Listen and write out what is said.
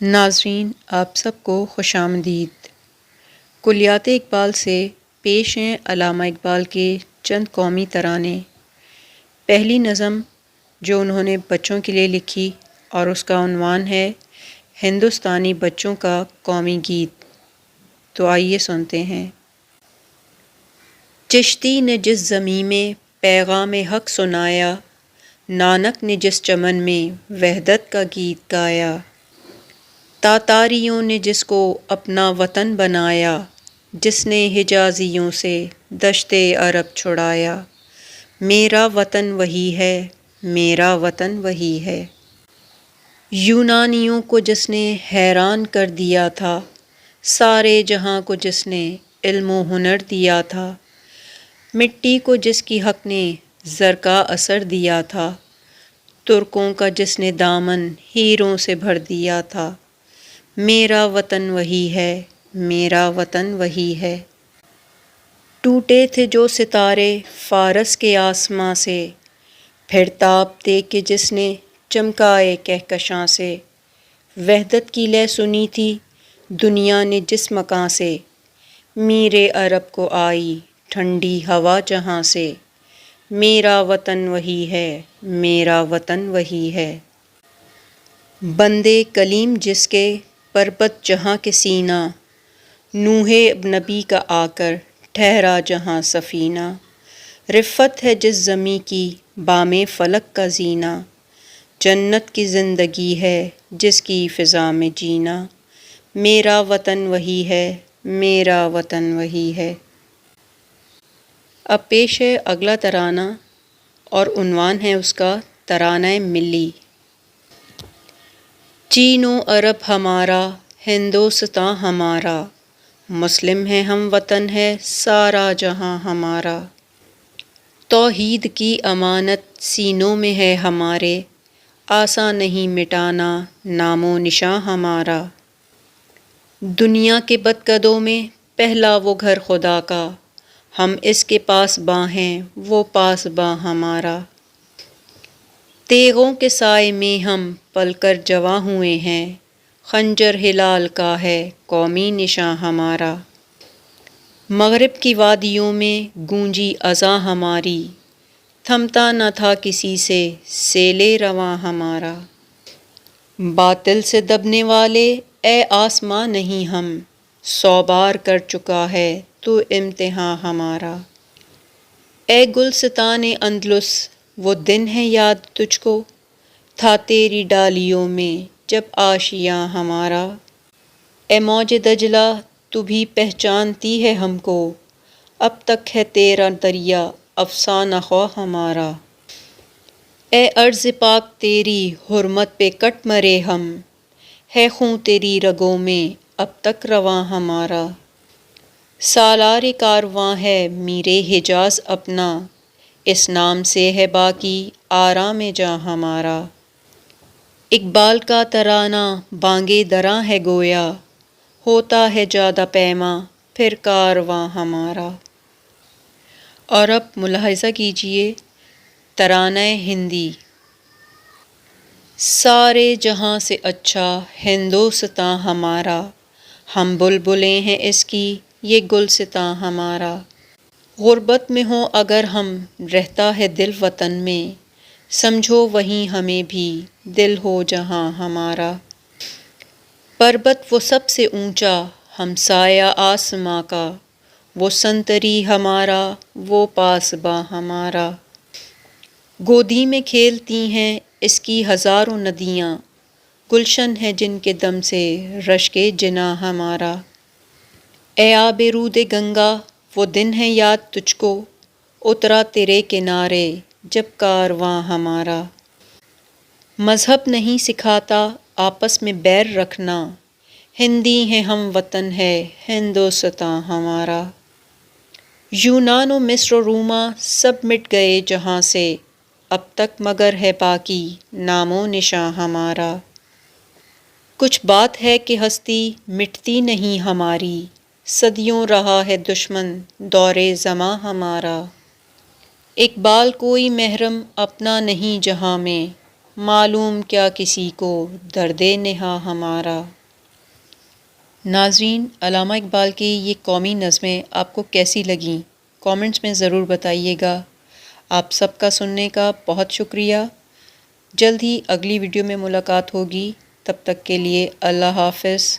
ناظرین، آپ سب کو خوش آمدید۔ کلیات اقبال سے پیش ہیں علامہ اقبال کے چند قومی ترانے۔ پہلی نظم جو انہوں نے بچوں کے لیے لکھی اور اس کا عنوان ہے ہندوستانی بچوں کا قومی گیت۔ تو آئیے سنتے ہیں۔ چشتی نے جس زمیں میں پیغام حق سنایا، نانک نے جس چمن میں وحدت کا گیت گایا، تاتاریوں نے جس کو اپنا وطن بنایا، جس نے حجازیوں سے دشت عرب چھڑایا، میرا وطن وہی ہے، میرا وطن وہی ہے۔ یونانیوں کو جس نے حیران کر دیا تھا، سارے جہاں کو جس نے علم و ہنر دیا تھا، مٹی کو جس کی حق نے زر کا اثر دیا تھا، ترکوں کا جس نے دامن ہیروں سے بھر دیا تھا، میرا وطن وہی ہے، میرا وطن وہی ہے۔ ٹوٹے تھے جو ستارے فارس کے آسماں سے، پھر تاب دے کے جس نے چمکائے کہکشاں سے، وحدت کی لے سنی تھی دنیا نے جس مکاں سے، میرے عرب کو آئی ٹھنڈی ہوا جہاں سے، میرا وطن وہی ہے، میرا وطن وہی ہے۔ بندے کلیم جس کے پربت جہاں کے سینہ، نوح نبی کا آ کر ٹھہرا جہاں سفینہ، رفت ہے جس زمیں کی بام فلک کا زینہ، جنت کی زندگی ہے جس کی فضا میں جینا، میرا وطن وہی ہے، میرا وطن وہی ہے۔ اب پیش ہے اگلا ترانہ اور عنوان ہے اس کا ترانہ ملی۔ چین و عرب ہمارا، ہندوستاں ہمارا، مسلم ہے ہم وطن ہے سارا جہاں ہمارا، توحید کی امانت سینوں میں ہے ہمارے، آساں نہیں مٹانا نام و نشاں ہمارا، دنیا کے بدقدوں میں پہلا وہ گھر خدا کا، ہم اس کے پاس باں ہیں وہ پاس باں ہمارا، تیغوں کے سائے میں ہم پل کر جواں ہوئے ہیں، خنجر ہلال کا ہے قومی نشاں ہمارا، مغرب کی وادیوں میں گونجی اذاں ہماری، تھمتا نہ تھا کسی سے سیل رواں ہمارا، باطل سے دبنے والے اے آسماں نہیں ہم، 100 بار کر چکا ہے تو امتحاں ہمارا، اے گلستان اندلس وہ دن ہے یاد تجھ کو، تھا تیری ڈالیوں میں جب آشیاں ہمارا، اے موج دجلہ تو بھی پہچانتی ہے ہم کو، اب تک ہے تیرا دریا افسانہ خواہ ہمارا، اے ارض پاک تیری حرمت پہ کٹ مرے ہم، ہے خون تیری رگوں میں اب تک رواں ہمارا، سالار کارواں ہے میر حجاز اپنا، اس نام سے ہے باقی آرام جاں ہمارا، اقبال کا ترانہ بانگے دراں ہے گویا، ہوتا ہے جادہ پیماں پھر کارواں ہمارا۔ اور اب ملاحظہ کیجئے ترانہ ہندی۔ سارے جہاں سے اچھا ہندوستاں ہمارا، ہم بلبلیں ہیں اس کی یہ گلستاں ہمارا، غربت میں ہوں اگر ہم رہتا ہے دل وطن میں، سمجھو وہیں ہمیں بھی دل ہو جہاں ہمارا، پربت وہ سب سے اونچا ہمسایہ آسماں کا، وہ سنتری ہمارا وہ پاسباں ہمارا، گودی میں کھیلتی ہیں اس کی ہزاروں ندیاں، گلشن ہے جن کے دم سے رشک جناں ہمارا، اے آب رود گنگا وہ دن ہے یاد تجھ کو، اترا تیرے کنارے جب کارواں ہمارا، مذہب نہیں سکھاتا آپس میں بیر رکھنا، ہندی ہیں ہم وطن ہے ہندوستاں ہمارا، یونان و مصر و روما سب مٹ گئے جہاں سے، اب تک مگر ہے باقی نام و نشاں ہمارا، کچھ بات ہے کہ ہستی مٹتی نہیں ہماری، صدیوں رہا ہے دشمن دور زماں ہمارا، اقبال کوئی محرم اپنا نہیں جہاں میں، معلوم کیا کسی کو درد نہا ہمارا۔ ناظرین، علامہ اقبال کی یہ قومی نظمیں آپ کو کیسی لگیں؟ کامنٹس میں ضرور بتائیے گا۔ آپ سب کا سننے کا بہت شکریہ۔ جلد ہی اگلی ویڈیو میں ملاقات ہوگی، تب تک کے لیے اللہ حافظ۔